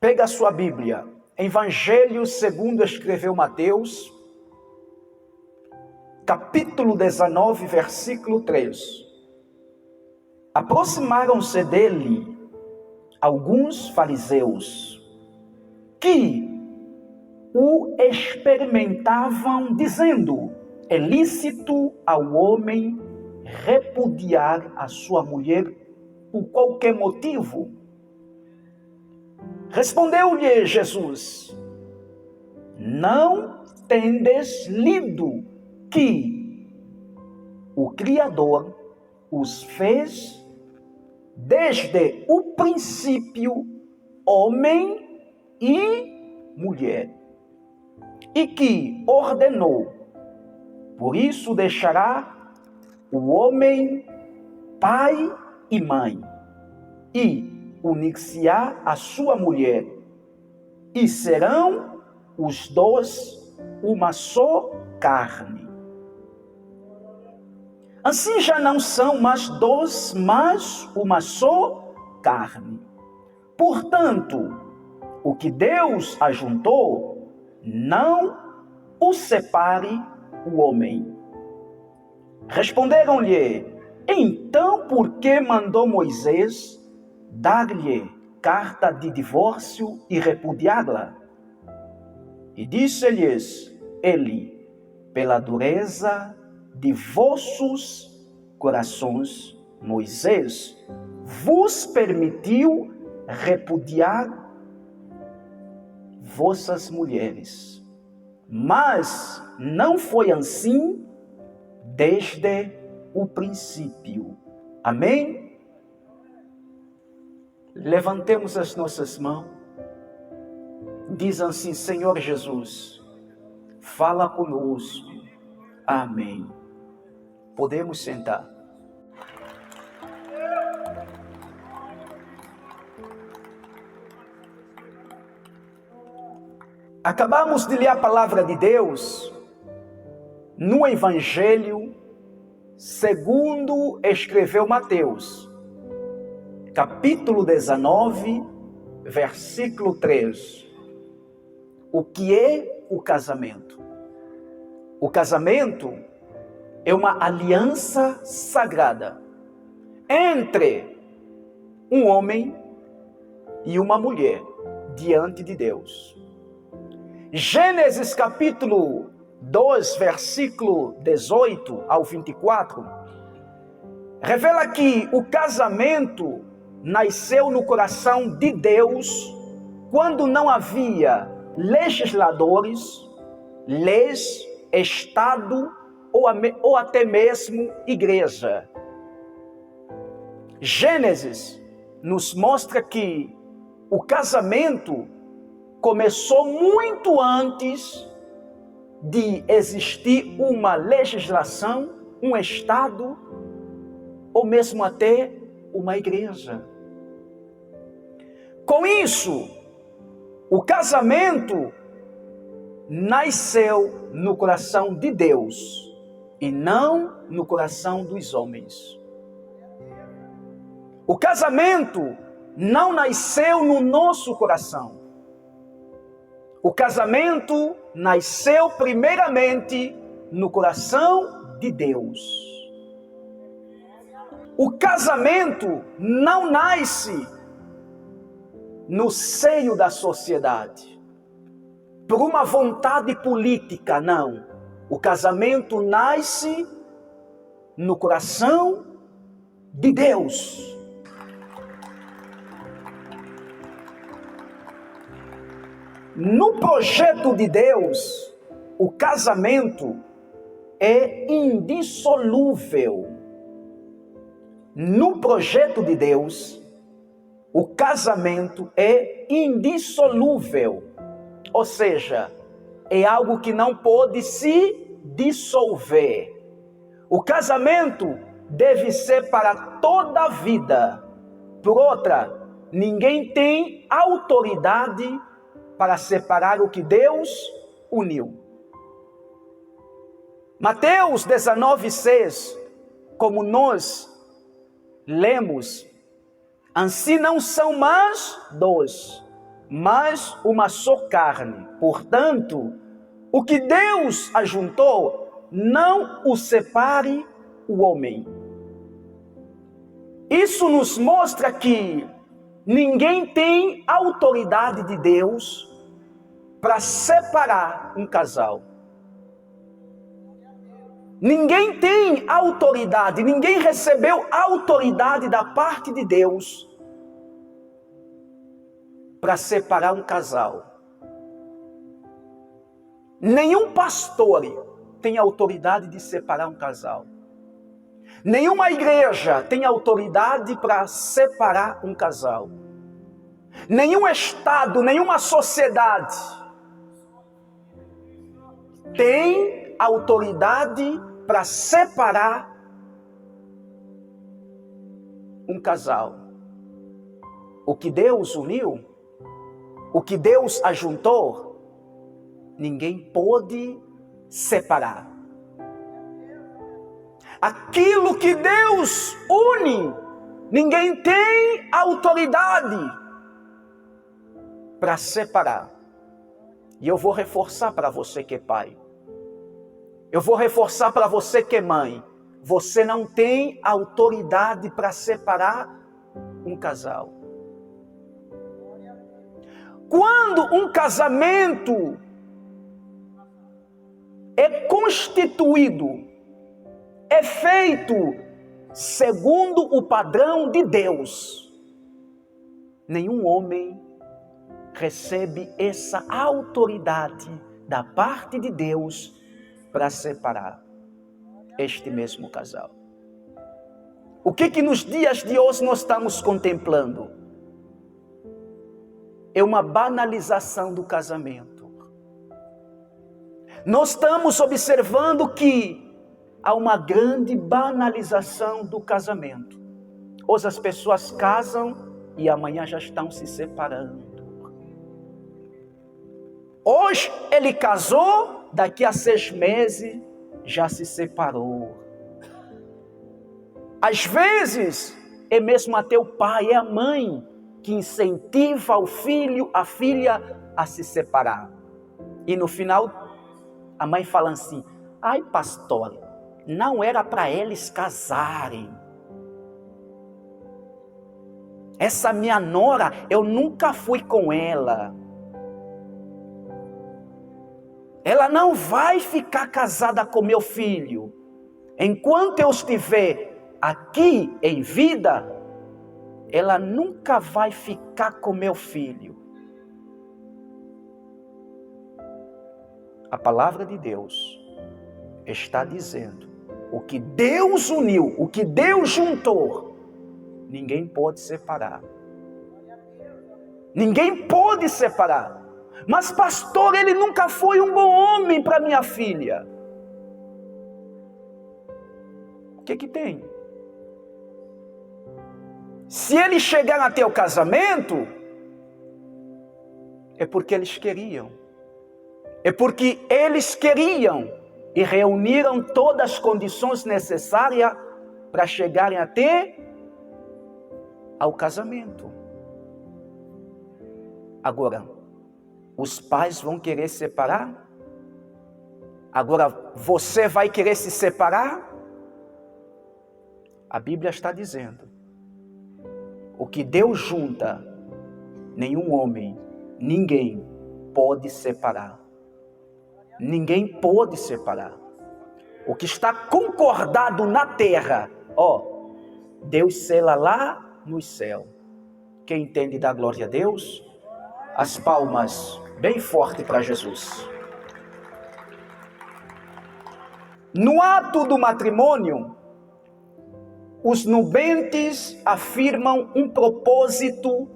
Pega a sua Bíblia, Evangelho segundo escreveu Mateus, capítulo 19, versículo 3. Aproximaram-se dele alguns fariseus que o experimentavam, dizendo: é lícito ao homem repudiar a sua mulher por qualquer motivo? Respondeu-lhe Jesus: não tendes lido que o Criador os fez desde o princípio homem e mulher, e que ordenou: por isso deixará o homem pai e mãe, e unir-se-á a sua mulher, e serão os dois uma só carne. Assim já não são mais dois, mas uma só carne. Portanto, o que Deus ajuntou, não o separe o homem. Responderam-lhe: então por que mandou Moisés dar-lhe carta de divórcio e repudiá-la? E disse-lhes ele: pela dureza de vossos corações, Moisés vos permitiu repudiar vossas mulheres. Mas não foi assim desde o princípio. Amém? Levantemos as nossas mãos. Diz assim: Senhor Jesus, fala conosco. Amém. Podemos sentar. Acabamos de ler a palavra de Deus no Evangelho segundo escreveu Mateus, capítulo 19, versículo 3. O que é o casamento? O casamento é uma aliança sagrada entre um homem e uma mulher diante de Deus. Gênesis capítulo 2, versículo 18 ao 24, revela que o casamento nasceu no coração de Deus quando não havia legisladores, leis, Estado ou até mesmo igreja. Gênesis nos mostra que o casamento começou muito antes de existir uma legislação, um Estado ou mesmo até uma igreja. Com isso, o casamento nasceu no coração de Deus e não no coração dos homens. O casamento não nasceu no nosso coração. O casamento nasceu primeiramente no coração de Deus. O casamento não nasce no seio da sociedade, por uma vontade política, não. O casamento nasce no coração de Deus. No projeto de Deus, o casamento é indissolúvel. No projeto de Deus, o casamento é indissolúvel. Ou seja, é algo que não pode se dissolver. O casamento deve ser para toda a vida. Por outra, ninguém tem autoridade para separar o que Deus uniu. Mateus 19:6, como nós lemos, assim não são mais dois, mas uma só carne. Portanto, o que Deus ajuntou, não o separe o homem. Isso nos mostra que ninguém tem autoridade de Deus para separar um casal. Ninguém tem autoridade, ninguém recebeu autoridade da parte de Deus para separar um casal. Nenhum pastor tem autoridade de separar um casal. Nenhuma igreja tem autoridade para separar um casal. Nenhum estado, nenhuma sociedade tem autoridade para separar um casal. O que Deus uniu, o que Deus ajuntou, ninguém pode separar. Aquilo que Deus une, ninguém tem autoridade para separar. E eu vou reforçar para você que é pai. Eu vou reforçar para você que é mãe. Você não tem autoridade para separar um casal. Quando um casamento é constituído, é feito segundo o padrão de Deus, nenhum homem recebe essa autoridade da parte de Deus para separar este mesmo casal. O que nos dias de hoje nós estamos contemplando? É uma banalização do casamento. Nós estamos observando que há uma grande banalização do casamento. Hoje as pessoas casam e amanhã já estão se separando. Hoje ele casou, daqui a 6 meses já se separou. Às vezes é mesmo até o pai, é a mãe que incentiva o filho, a filha a se separar. E no final a mãe fala assim: ai pastor, não era para eles casarem. Essa minha nora, eu nunca fui com ela. Ela não vai ficar casada com meu filho. Enquanto eu estiver aqui em vida, ela nunca vai ficar com meu filho. A palavra de Deus está dizendo: o que Deus uniu, o que Deus juntou, ninguém pode separar. Ninguém pode separar. Mas pastor, ele nunca foi um bom homem para minha filha. O que tem? Se eles chegaram até o casamento, é porque eles queriam. É porque eles queriam e reuniram todas as condições necessárias para chegarem até ao casamento. Agora, os pais vão querer separar? Agora, você vai querer se separar? A Bíblia está dizendo: o que Deus junta, nenhum homem, ninguém pode separar. Ninguém pode separar. O que está concordado na terra, Deus sela lá no céu. Quem entende da glória a Deus? As palmas bem forte para Jesus. No ato do matrimônio, os nubentes afirmam um propósito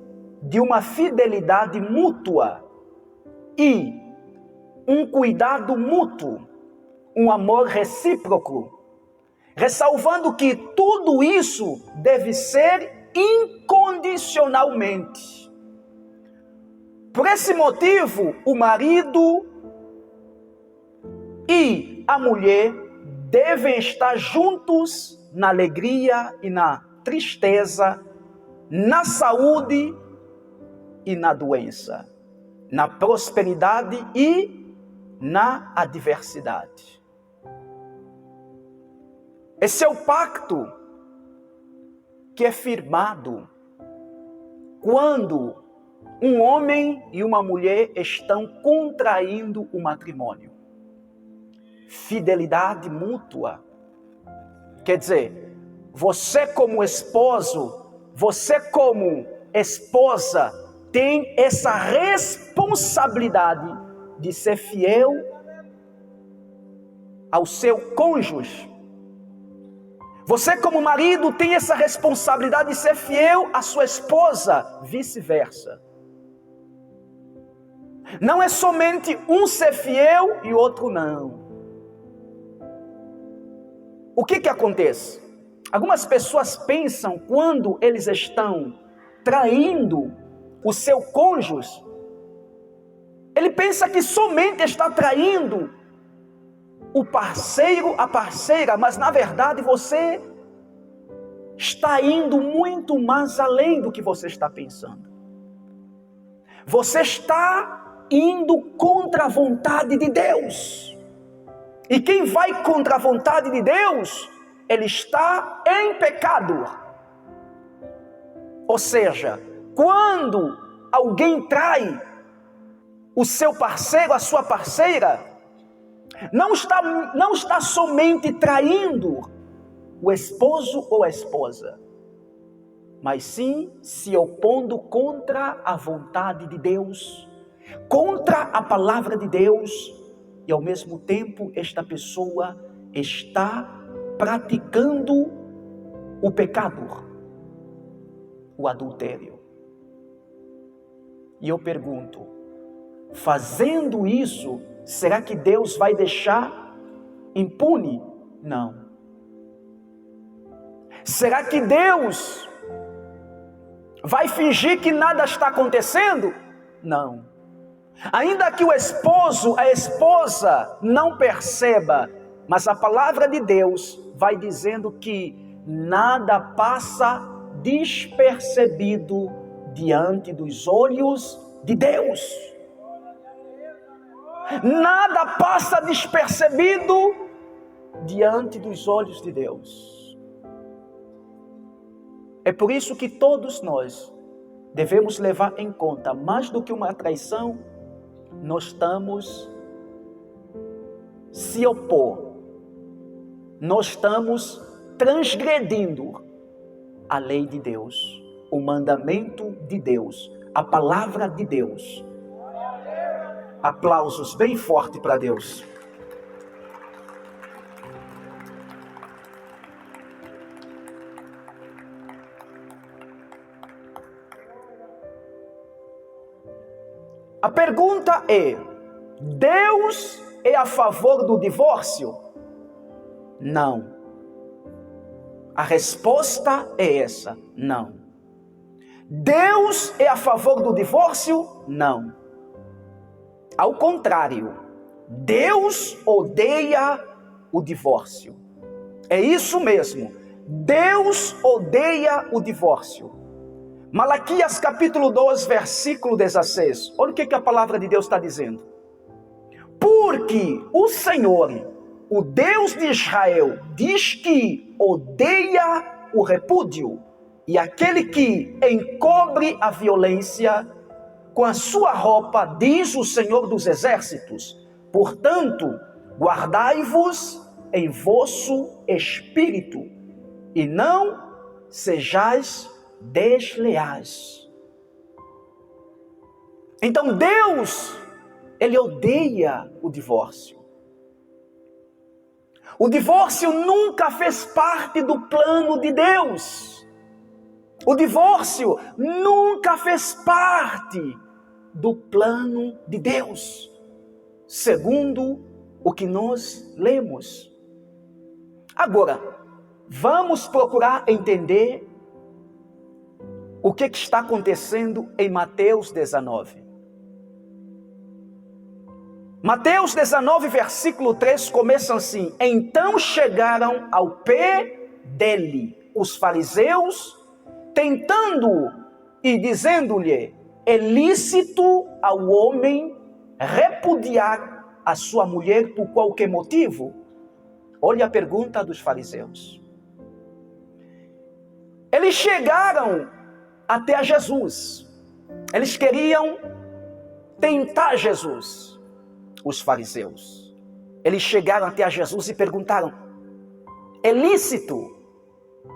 de uma fidelidade mútua e um cuidado mútuo, um amor recíproco, ressalvando que tudo isso deve ser incondicionalmente. Por esse motivo, o marido e a mulher devem estar juntos na alegria e na tristeza, na saúde e na doença, na prosperidade e na adversidade. Esse é o pacto que é firmado quando um homem e uma mulher estão contraindo o matrimônio. Fidelidade mútua. Quer dizer, você como esposo, você como esposa, tem essa responsabilidade de ser fiel ao seu cônjuge. Você como marido tem essa responsabilidade de ser fiel à sua esposa, vice-versa. Não é somente um ser fiel e o outro não. O que acontece? Algumas pessoas pensam, quando eles estão traindo o seu cônjuge, ele pensa que somente está traindo o parceiro, a parceira, mas na verdade você está indo muito mais além do que você está pensando. Você está indo contra a vontade de Deus. E quem vai contra a vontade de Deus, ele está em pecado. Ou seja, quando alguém trai o seu parceiro, a sua parceira, não está somente traindo o esposo ou a esposa, mas sim se opondo contra a vontade de Deus, contra a palavra de Deus, e ao mesmo tempo esta pessoa está praticando o pecado, o adultério. E eu pergunto, fazendo isso, será que Deus vai deixar impune? Não. Será que Deus vai fingir que nada está acontecendo? Não. Ainda que o esposo, a esposa não perceba, mas a palavra de Deus vai dizendo que nada passa despercebido diante dos olhos de Deus. Nada passa despercebido diante dos olhos de Deus. É por isso que todos nós devemos levar em conta, mais do que uma traição, nós estamos se opor, nós estamos transgredindo a lei de Deus, o mandamento de Deus, a palavra de Deus. Aplausos bem forte para Deus. A pergunta é: Deus é a favor do divórcio? Não. A resposta é essa: não. Deus é a favor do divórcio? Não. Ao contrário, Deus odeia o divórcio. É isso mesmo. Deus odeia o divórcio. Malaquias capítulo 2, versículo 16. Olha o que a palavra de Deus está dizendo. Porque o Senhor, o Deus de Israel, diz que odeia o repúdio, e aquele que encobre a violência com a sua roupa, diz o Senhor dos Exércitos. Portanto, guardai-vos em vosso espírito, e não sejais desleais. Então Deus, Ele odeia o divórcio. O divórcio nunca fez parte do plano de Deus. O divórcio nunca fez parte do plano de Deus, segundo o que nós lemos. Agora, vamos procurar entender o que está acontecendo em Mateus 19. Mateus 19, versículo 3, começa assim: Então chegaram ao pé dele os fariseus, tentando-o e dizendo-lhe: é lícito ao homem repudiar a sua mulher por qualquer motivo? Olha a pergunta dos fariseus. Eles chegaram até a Jesus. Eles queriam tentar Jesus, os fariseus. Eles chegaram até a Jesus e perguntaram: é lícito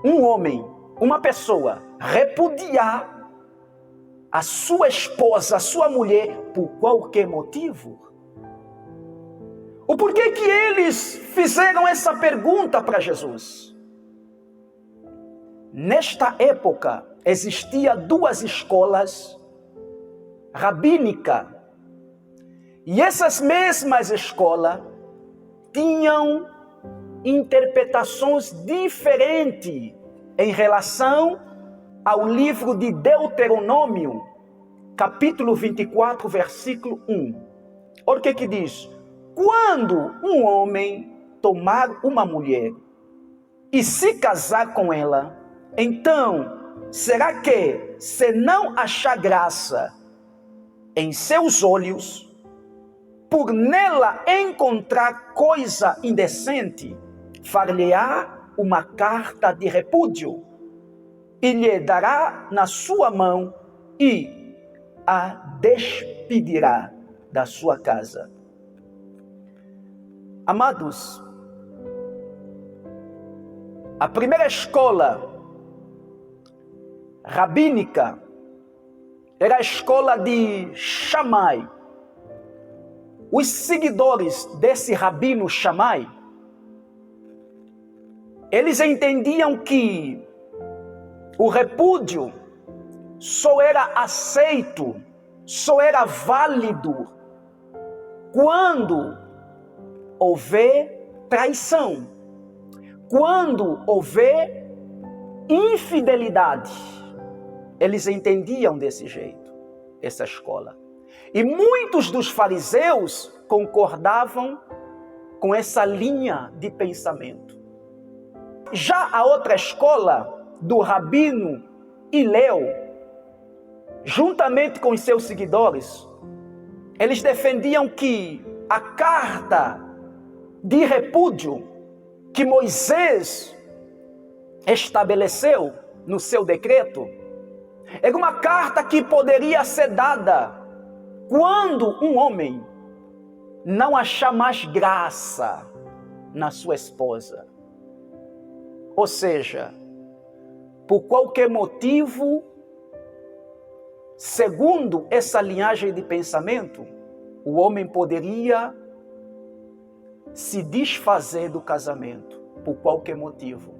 um homem, uma pessoa, repudiar a sua esposa, a sua mulher, por qualquer motivo? O porquê que eles fizeram essa pergunta para Jesus? Nesta época, existiam duas escolas rabínicas. E essas mesmas escolas tinham interpretações diferentes em relação ao livro de Deuteronômio, capítulo 24, versículo 1. Olha o que diz: quando um homem tomar uma mulher e se casar com ela, então será que, se não achar graça em seus olhos, por nela encontrar coisa indecente, far-lhe-á uma carta de repúdio e lhe dará na sua mão e a despedirá da sua casa. Amados, a primeira escola rabínica era a escola de Shammai. Os seguidores desse rabino Shammai, eles entendiam que o repúdio só era aceito, só era válido quando houver traição, quando houver infidelidade. Eles entendiam desse jeito, essa escola. E muitos dos fariseus concordavam com essa linha de pensamento. Já a outra escola do rabino Hilel, juntamente com os seus seguidores, eles defendiam que a carta de repúdio que Moisés estabeleceu no seu decreto era uma carta que poderia ser dada quando um homem não achar mais graça na sua esposa. Ou seja, por qualquer motivo, segundo essa linhagem de pensamento, o homem poderia se desfazer do casamento, por qualquer motivo.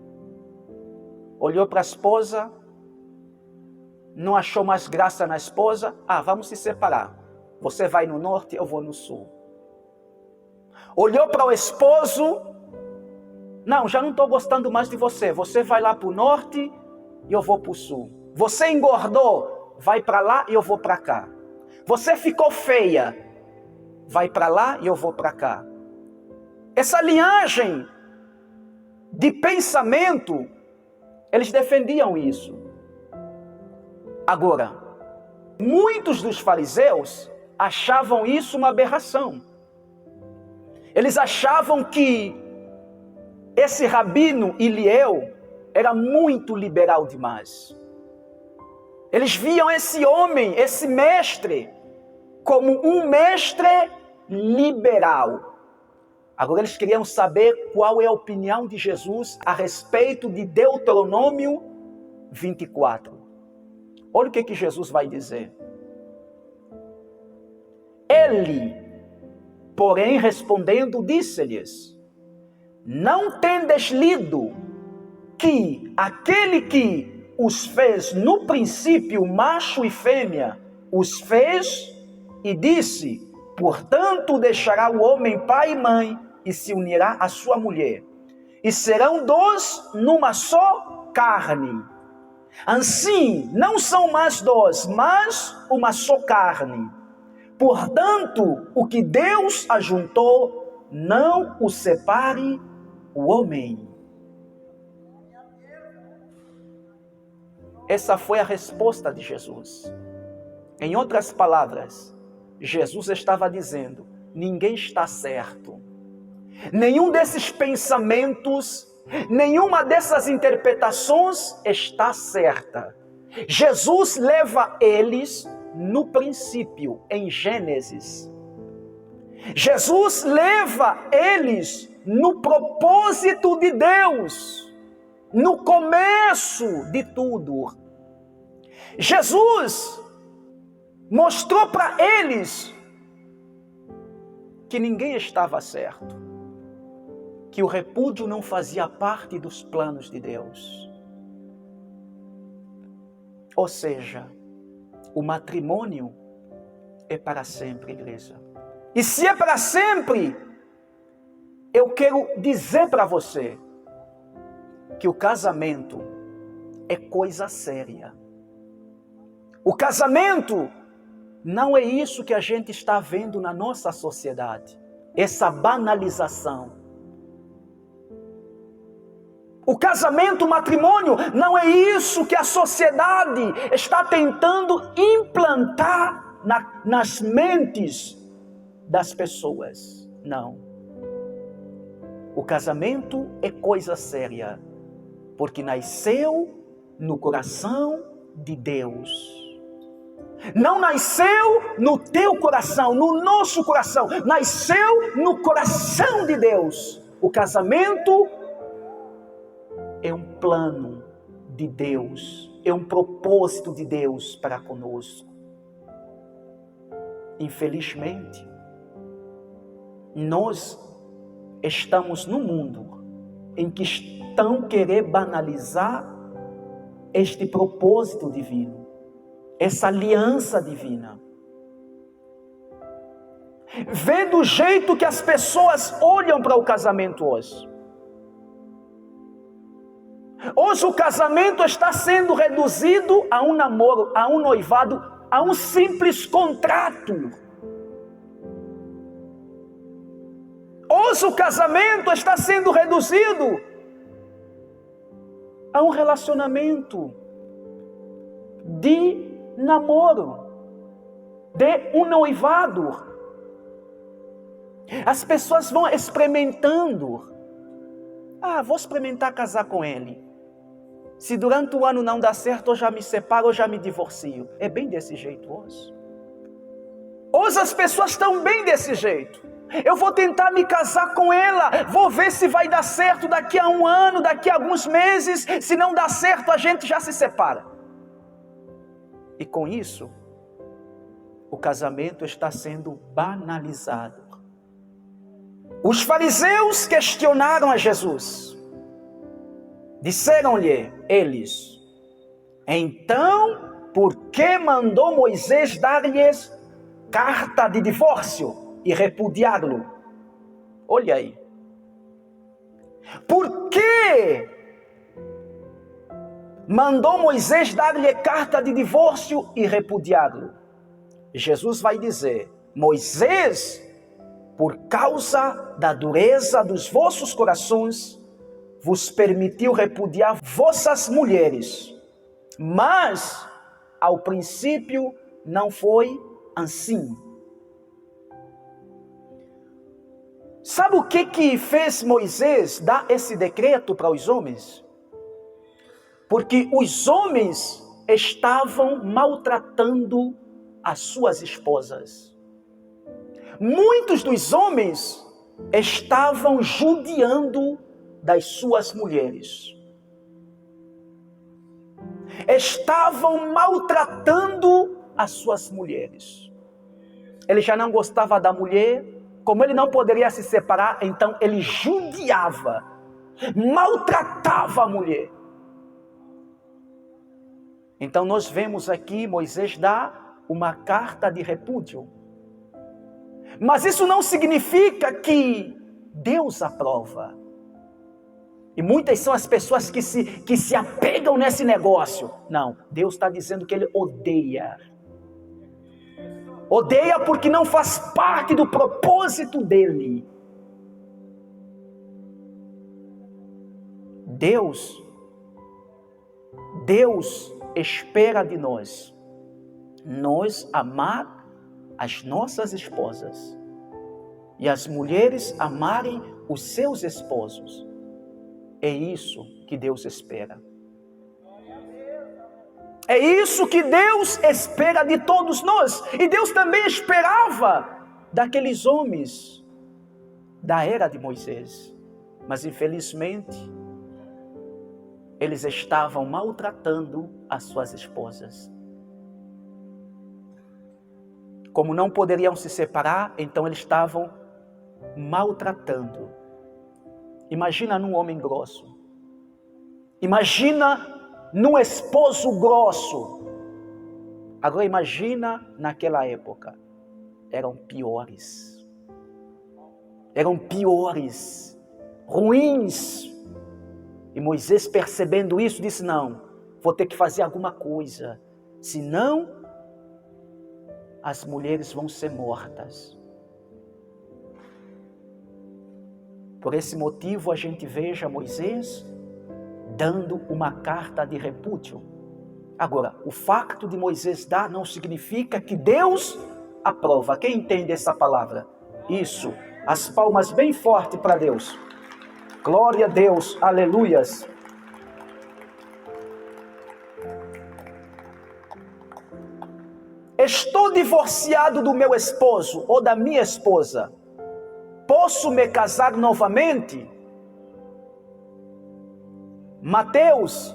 Olhou para a esposa, não achou mais graça na esposa, vamos se separar. Você vai no norte, eu vou no sul. Olhou para o esposo, não, já não estou gostando mais de você. Você vai lá para o norte e eu vou para o sul. Você engordou, vai para lá e eu vou para cá. Você ficou feia, vai para lá e eu vou para cá. Essa linhagem de pensamento, eles defendiam isso. Agora, muitos dos fariseus achavam isso uma aberração. Eles achavam que esse rabino Hilel era muito liberal demais. Eles viam esse homem, esse mestre, como um mestre liberal. Agora eles queriam saber qual é a opinião de Jesus a respeito de Deuteronômio 24. Olha o que Jesus vai dizer. Ele, porém, respondendo, disse-lhes: não tendes lido que aquele que os fez no princípio, macho e fêmea, os fez e disse: portanto deixará o homem pai e mãe e se unirá à sua mulher, e serão dois numa só carne. Assim, não são mais dois, mas uma só carne. Portanto, o que Deus ajuntou, não o separe o homem. Essa foi a resposta de Jesus. Em outras palavras, Jesus estava dizendo: ninguém está certo. Nenhum desses pensamentos, nenhuma dessas interpretações está certa. Jesus leva eles no princípio, em Gênesis. Jesus leva eles no propósito de Deus, no começo de tudo. Jesus mostrou para eles que ninguém estava certo, que o repúdio não fazia parte dos planos de Deus. Ou seja, o matrimônio é para sempre, igreja. E se é para sempre, eu quero dizer para você que o casamento é coisa séria. O casamento não é isso que a gente está vendo na nossa sociedade, essa banalização. O casamento, o matrimônio, não é isso que a sociedade está tentando implantar nas mentes das pessoas. Não. O casamento é coisa séria, porque nasceu no coração de Deus. Não nasceu no teu coração, no nosso coração. Nasceu no coração de Deus. O casamento é um plano de Deus, é um propósito de Deus para conosco. Infelizmente, nós estamos num mundo em que estão querendo banalizar este propósito divino, essa aliança divina. Vê do jeito que as pessoas olham para o casamento hoje. Hoje o casamento está sendo reduzido a um namoro, a um noivado, a um simples contrato. Hoje o casamento está sendo reduzido a um relacionamento de namoro, de um noivado. As pessoas vão experimentando. Vou experimentar casar com ele. Se durante o ano não dá certo, eu já me separo, eu já me divorcio. É bem desse jeito hoje. Hoje as pessoas estão bem desse jeito. Eu vou tentar me casar com ela, vou ver se vai dar certo daqui a um ano, daqui a alguns meses. Se não dá certo, a gente já se separa. E com isso, o casamento está sendo banalizado. Os fariseus questionaram a Jesus. Disseram-lhe eles: então, por que mandou Moisés dar-lhes carta de divórcio e repudiá-lo? Olha aí. Por que mandou Moisés dar-lhe carta de divórcio e repudiá-lo? Jesus vai dizer: Moisés, por causa da dureza dos vossos corações, vos permitiu repudiar vossas mulheres, mas ao princípio não foi assim. Sabe o que fez Moisés dar esse decreto para os homens? Porque os homens estavam maltratando as suas esposas. Muitos dos homens estavam judiando das suas mulheres. Estavam maltratando as suas mulheres. Ele já não gostava da mulher, como ele não poderia se separar, então ele judiava, maltratava a mulher. Então nós vemos aqui Moisés dar uma carta de repúdio. Mas isso não significa que Deus aprova. E muitas são as pessoas que se apegam nesse negócio. Não, Deus está dizendo que Ele odeia. Odeia porque não faz parte do propósito dEle. Deus espera de nós nós amar as nossas esposas e as mulheres amarem os seus esposos. É isso que Deus espera. É isso que Deus espera de todos nós. E Deus também esperava daqueles homens da era de Moisés. Mas infelizmente, eles estavam maltratando as suas esposas. Como não poderiam se separar, então eles estavam maltratando. Imagina num homem grosso. Imagina num esposo grosso. Agora imagina naquela época. Eram piores. Eram piores. Ruins. E Moisés, percebendo isso, disse: não, vou ter que fazer alguma coisa. Senão, as mulheres vão ser mortas. Por esse motivo, a gente veja Moisés dando uma carta de repúdio. Agora, o facto de Moisés dar não significa que Deus aprova. Quem entende essa palavra? Isso. As palmas bem forte para Deus. Glória a Deus. Aleluias. Estou divorciado do meu esposo ou da minha esposa. Posso me casar novamente? Mateus,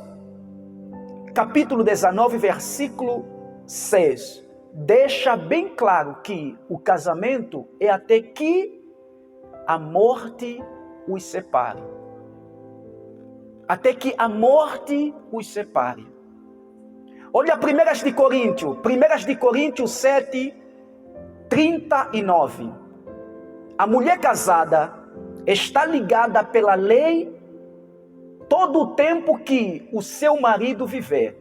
capítulo 19, versículo 6, deixa bem claro que o casamento é até que a morte os separe. Até que a morte os separe. Olha 1 de Coríntios 7, 39. A mulher casada está ligada pela lei todo o tempo que o seu marido viver.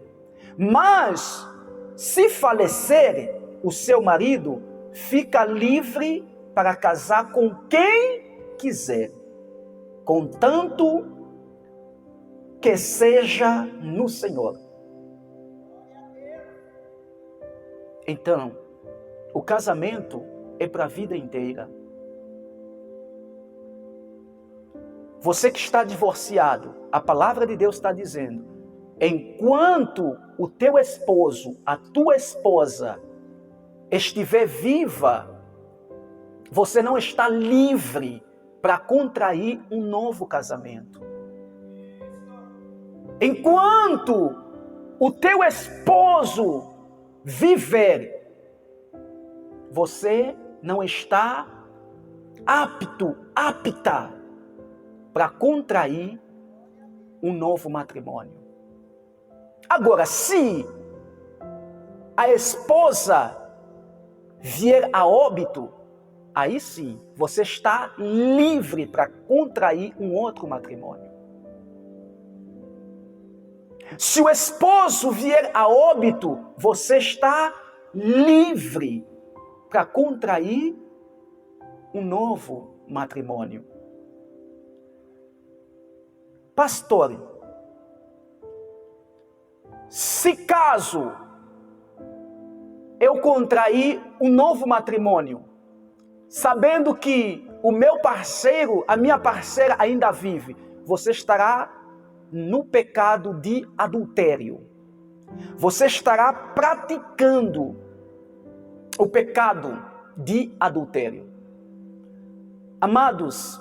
Mas, se falecer o seu marido, fica livre para casar com quem quiser, contanto que seja no Senhor. Então, o casamento é para a vida inteira. Você que está divorciado, a palavra de Deus está dizendo, enquanto o teu esposo, a tua esposa estiver viva, você não está livre para contrair um novo casamento. Enquanto o teu esposo viver, você não está apta para contrair um novo matrimônio. Agora, se a esposa vier a óbito, aí sim, você está livre para contrair um outro matrimônio. Se o esposo vier a óbito, você está livre para contrair um novo matrimônio. Pastor, se caso eu contrair um novo matrimônio, sabendo que o meu parceiro, a minha parceira ainda vive, você estará no pecado de adultério. Você estará praticando o pecado de adultério. Amados,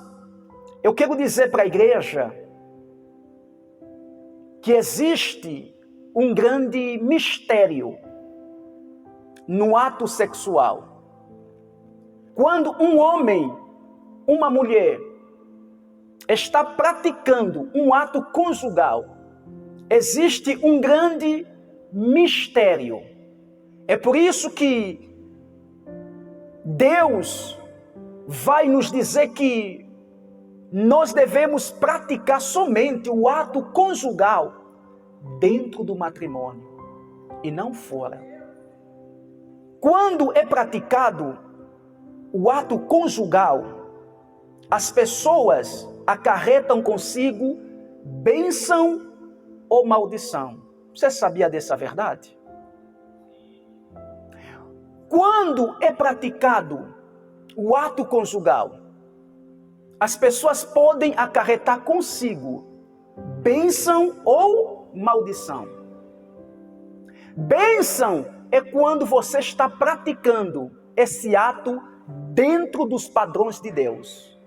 eu quero dizer para a igreja que existe um grande mistério no ato sexual. Quando um homem, uma mulher, está praticando um ato conjugal, existe um grande mistério. É por isso que Deus vai nos dizer que nós devemos praticar somente o ato conjugal dentro do matrimônio e não fora. Quando é praticado o ato conjugal, as pessoas acarretam consigo bênção ou maldição. Você sabia dessa verdade? Quando é praticado o ato conjugal, as pessoas podem acarretar consigo bênção ou maldição. Bênção é quando você está praticando esse ato dentro dos padrões de Deus.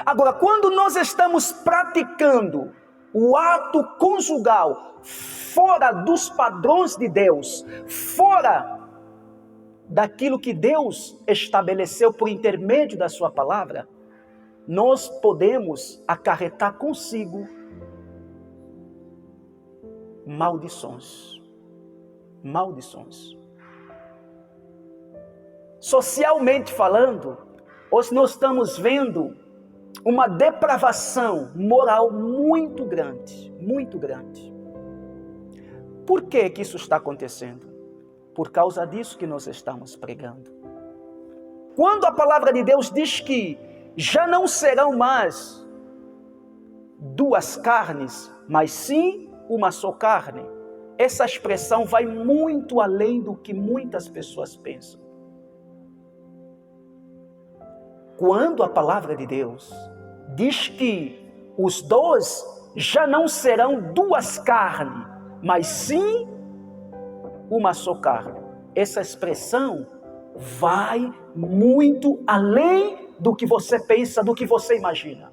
Agora, quando nós estamos praticando o ato conjugal fora dos padrões de Deus, fora daquilo que Deus estabeleceu por intermédio da sua palavra, nós podemos acarretar consigo maldições. Maldições. Socialmente falando, hoje nós estamos vendo uma depravação moral muito grande, muito grande. Por que que isso está acontecendo? Por causa disso que nós estamos pregando. Quando a palavra de Deus diz que já não serão mais duas carnes, mas sim uma só carne, essa expressão vai muito além do que muitas pessoas pensam. Quando a palavra de Deus diz que os dois já não serão duas carnes, mas sim uma só carne, essa expressão vai muito além do que você pensa, do que você imagina.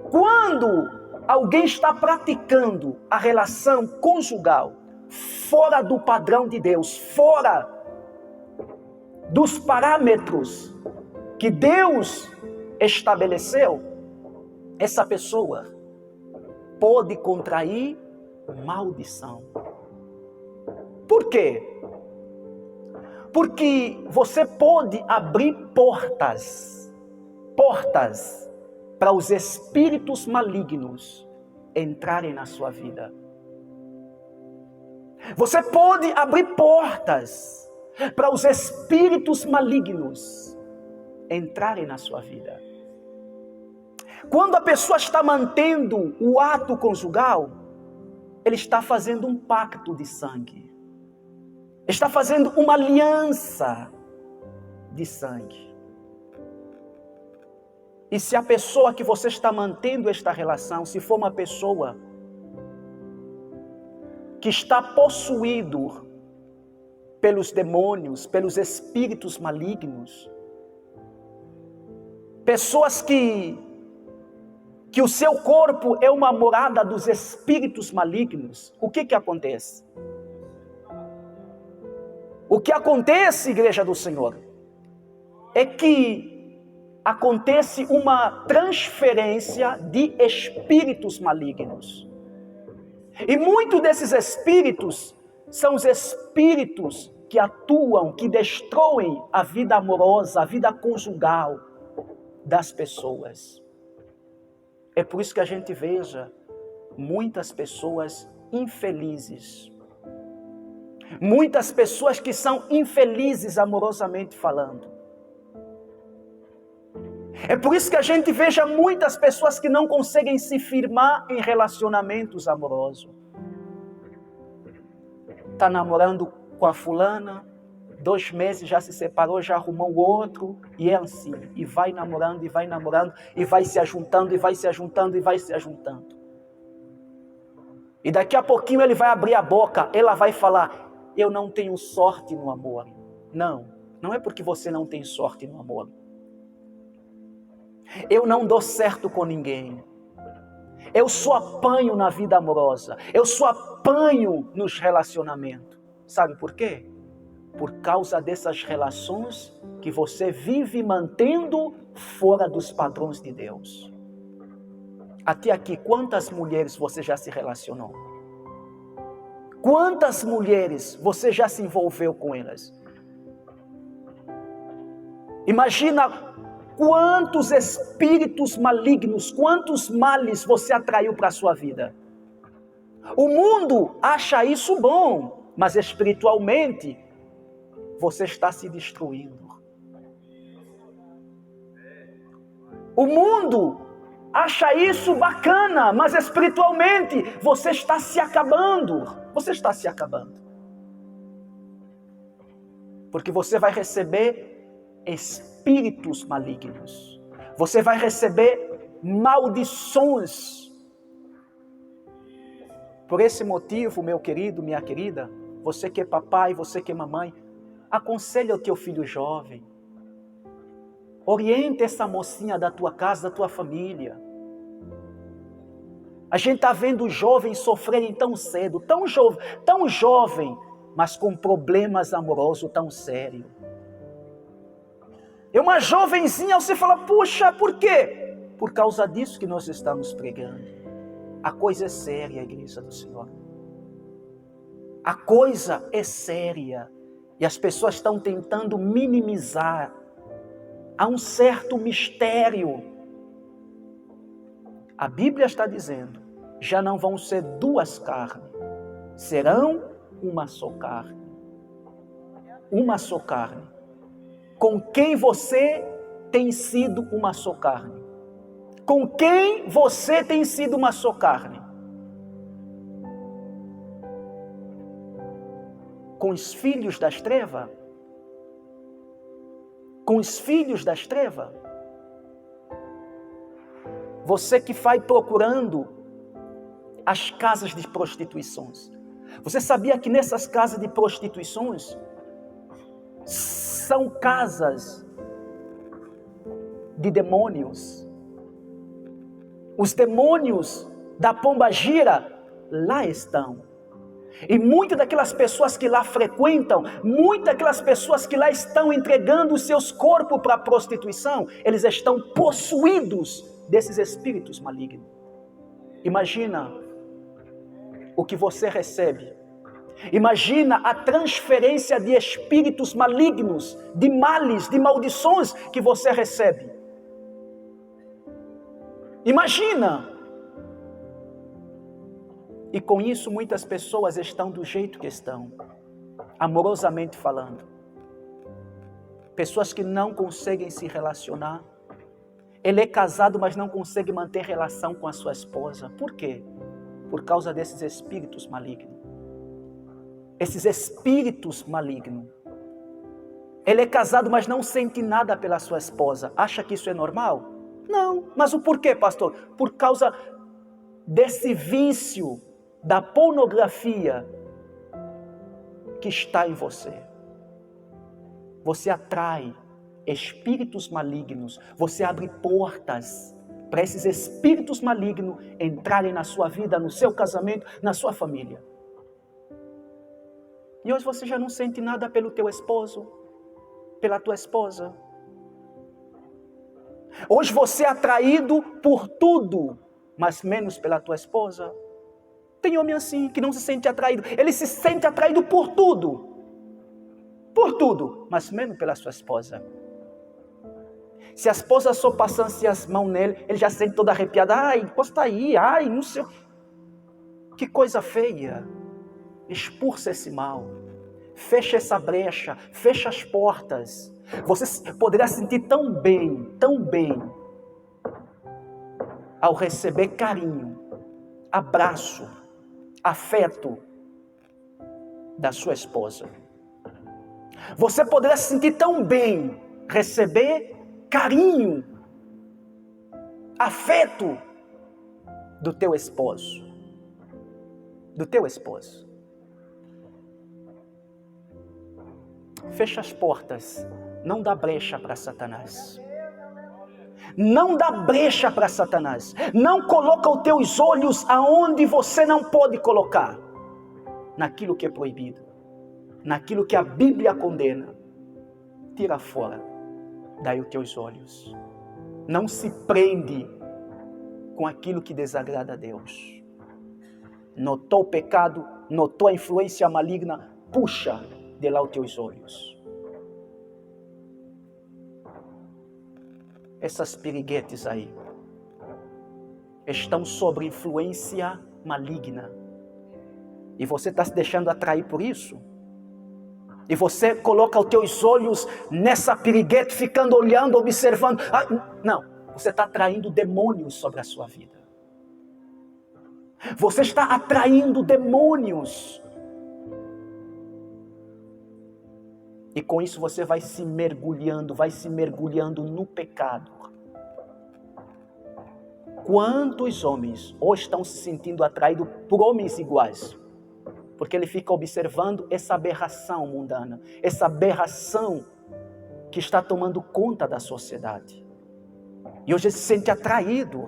Quando alguém está praticando a relação conjugal fora do padrão de Deus, fora dos parâmetros que Deus estabeleceu, essa pessoa pode contrair maldição. Por quê? Porque você pode abrir portas para os espíritos malignos entrarem na sua vida. Você pode abrir portas para os espíritos malignos entrarem na sua vida. Quando a pessoa está mantendo o ato conjugal, ele está fazendo um pacto de sangue. Está fazendo uma aliança de sangue. E se a pessoa que você está mantendo esta relação, se for uma pessoa que está possuído pelos demônios, pelos espíritos malignos, pessoas que o seu corpo é uma morada dos espíritos malignos, o que acontece? O que acontece, igreja do Senhor, é que acontece uma transferência de espíritos malignos. E muitos desses espíritos são os espíritos que atuam, que destroem a vida amorosa, a vida conjugal das pessoas. É por isso que a gente veja muitas pessoas infelizes. Muitas pessoas que são infelizes amorosamente falando. É por isso que a gente veja muitas pessoas que não conseguem se firmar em relacionamentos amorosos. Está namorando com a fulana, 2 meses já se separou, já arrumou outro, e é assim. E vai namorando, e vai se ajuntando, e vai se ajuntando, e vai se ajuntando. E daqui a pouquinho ele vai abrir a boca, ela vai falar: eu não tenho sorte no amor. Não é porque você não tem sorte no amor. Eu não dou certo com ninguém. Eu só apanho na vida amorosa. Eu só apanho nos relacionamentos. Sabe por quê? Por causa dessas relações que você vive mantendo fora dos padrões de Deus. Até aqui, quantas mulheres você já se relacionou? Quantas mulheres você já se envolveu com elas? Imagina quantos espíritos malignos, quantos males você atraiu para a sua vida. O mundo acha isso bom, mas espiritualmente você está se destruindo. O mundo acha isso bacana, mas espiritualmente você está se acabando. Você está se acabando. Porque você vai receber espíritos malignos. Você vai receber maldições. Por esse motivo, meu querido, minha querida, você que é papai, você que é mamãe, aconselha o teu filho jovem. Orienta essa mocinha da tua casa, da tua família. A gente está vendo jovens sofrerem tão cedo, tão jovem, mas com problemas amorosos tão sérios. É uma jovenzinha, você fala, puxa, por quê? Por causa disso que nós estamos pregando. A coisa é séria, igreja do Senhor. A coisa é séria. E as pessoas estão tentando minimizar. Há um certo mistério. A Bíblia está dizendo, já não vão ser duas carnes, serão uma só carne. Uma só carne. Com quem você tem sido uma só carne? Com quem você tem sido uma só carne? Com os filhos das trevas? Com os filhos das trevas? Você que vai procurando as casas de prostituições. Você sabia que nessas casas de prostituições são casas de demônios? Os demônios da pombagira lá estão. E muitas daquelas pessoas que lá frequentam, muitas daquelas pessoas que lá estão entregando os seus corpos para a prostituição, eles estão possuídos desses espíritos malignos. Imagina o que você recebe. Imagina a transferência de espíritos malignos, de males, de maldições que você recebe. Imagina! E com isso muitas pessoas estão do jeito que estão, amorosamente falando. Pessoas que não conseguem se relacionar. Ele é casado, mas não consegue manter relação com a sua esposa. Por quê? Por causa desses espíritos malignos. Esses espíritos malignos. Ele é casado, mas não sente nada pela sua esposa. Acha que isso é normal? Não. Mas o porquê, pastor? Por causa desse vício da pornografia que está em você. Você atrai espíritos malignos. Você abre portas para esses espíritos malignos entrarem na sua vida, no seu casamento, na sua família. E hoje você já não sente nada pelo teu esposo, pela tua esposa. Hoje você é atraído por tudo, mas menos pela tua esposa. Tem homem assim, que não se sente atraído. Ele se sente atraído por tudo. Por tudo, mas menos pela sua esposa. Se a esposa só passasse as mãos nele, ele já se sente todo arrepiado. Ai, encosta aí, ai, não sei. Que coisa feia. Expulsa esse mal. Fecha essa brecha, fecha as portas. Você poderá sentir tão bem, ao receber carinho, abraço, afeto da sua esposa. Você poderá se sentir tão bem, receber carinho, afeto do teu esposo. Do teu esposo. Fecha as portas, não dá brecha para Satanás. Não dá brecha para Satanás. Não coloca os teus olhos aonde você não pode colocar. Naquilo que é proibido. Naquilo que a Bíblia condena. Tira fora daí os teus olhos. Não se prende com aquilo que desagrada a Deus. Notou o pecado, notou a influência maligna, puxa de lá os teus olhos. Essas piriguetes aí estão sob influência maligna. E você está se deixando atrair por isso? E você coloca os teus olhos nessa piriguete, ficando olhando, observando. Não, você está atraindo demônios sobre a sua vida. Você está atraindo demônios. E com isso você vai se mergulhando no pecado. Quantos homens hoje estão se sentindo atraídos por homens iguais? Porque ele fica observando essa aberração mundana, essa aberração que está tomando conta da sociedade. E hoje ele se sente atraído.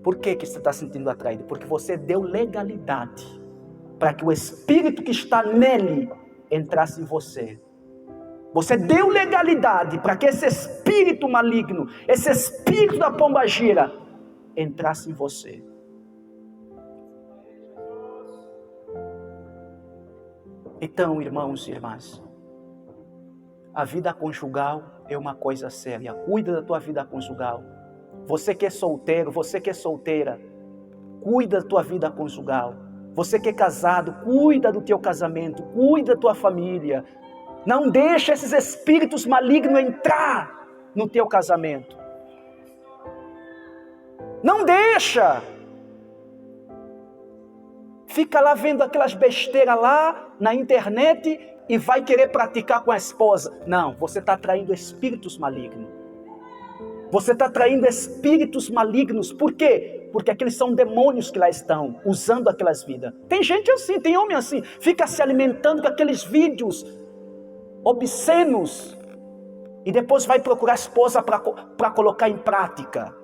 Por que você está se sentindo atraído? Porque você deu legalidade para que o espírito que está nele entrasse em você. Você deu legalidade para que esse espírito maligno, esse espírito da pombagira, entrasse em você. Então, irmãos e irmãs, a vida conjugal é uma coisa séria. Cuida da tua vida conjugal. Você que é solteiro, você que é solteira, cuida da tua vida conjugal. Você que é casado, cuida do teu casamento, cuida da tua família. Não deixa esses espíritos malignos entrar no teu casamento. Não deixa. Fica lá vendo aquelas besteiras lá na internet e vai querer praticar com a esposa. Não, você está atraindo espíritos malignos. Você está atraindo espíritos malignos. Por quê? Porque aqueles são demônios que lá estão, usando aquelas vidas. Tem gente assim, tem homem assim, fica se alimentando com aqueles vídeos obscenos e depois vai procurar a esposa para colocar em prática.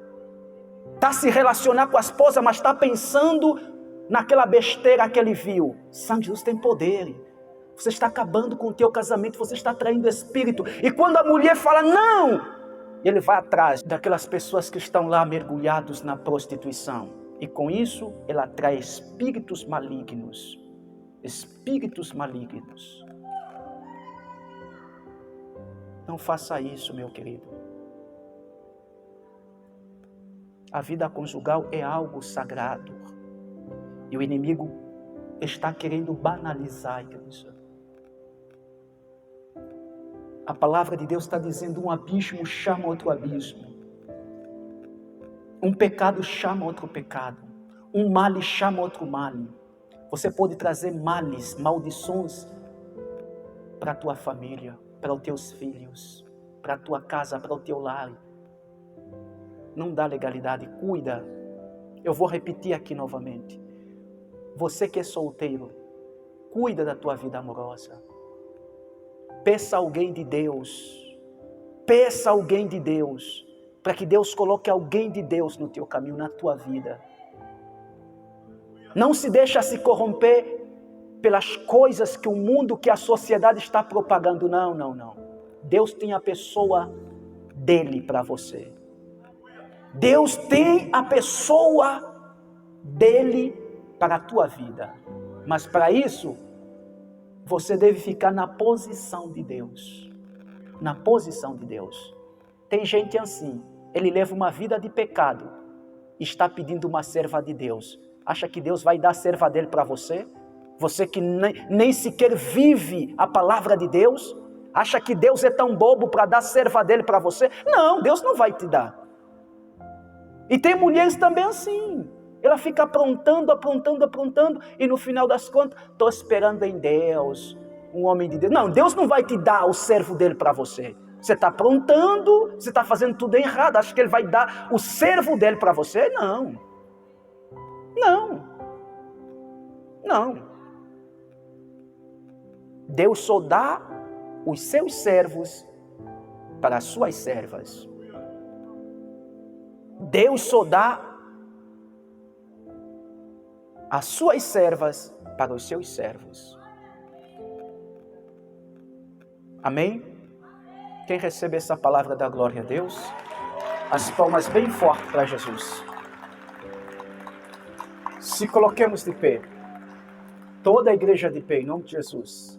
Está se relacionar com a esposa, mas está pensando naquela besteira que ele viu. Sangue de Jesus tem poder. Você está acabando com o teu casamento, você está atraindo espírito. E quando a mulher fala não, ele vai atrás daquelas pessoas que estão lá mergulhados na prostituição. E com isso, ele atrai espíritos malignos. Espíritos malignos. Não faça isso, meu querido. A vida conjugal é algo sagrado. E o inimigo está querendo banalizar isso. A palavra de Deus está dizendo: um abismo chama outro abismo. Um pecado chama outro pecado. Um mal chama outro mal. Você pode trazer males, maldições para a tua família, para os teus filhos, para a tua casa, para o teu lar. Não dá legalidade, cuida. Eu vou repetir aqui novamente. Você que é solteiro, cuida da tua vida amorosa. Peça alguém de Deus. Peça alguém de Deus. Para que Deus coloque alguém de Deus no teu caminho, na tua vida. Não se deixa se corromper pelas coisas que o mundo, que a sociedade está propagando. Não, não, não. Deus tem a pessoa dele para você. Deus tem a pessoa dele para a tua vida. Mas para isso, você deve ficar na posição de Deus. Na posição de Deus. Tem gente assim, ele leva uma vida de pecado, está pedindo uma serva de Deus. Acha que Deus vai dar a serva dele para você? Você que nem sequer vive a palavra de Deus? Acha que Deus é tão bobo para dar a serva dele para você? Não, Deus não vai te dar. E tem mulheres também assim. Ela fica aprontando, e no final das contas, estou esperando em Deus, um homem de Deus. Não, Deus não vai te dar o servo dele para você. Você está aprontando, você está fazendo tudo errado. Acha que ele vai dar o servo dele para você? Não. Não. Não. Deus só dá os seus servos para as suas servas. Deus só dá as suas servas para os seus servos. Amém? Quem recebe essa palavra da glória a Deus? As palmas bem fortes para Jesus. Se coloquemos de pé. Toda a igreja de pé, em nome de Jesus.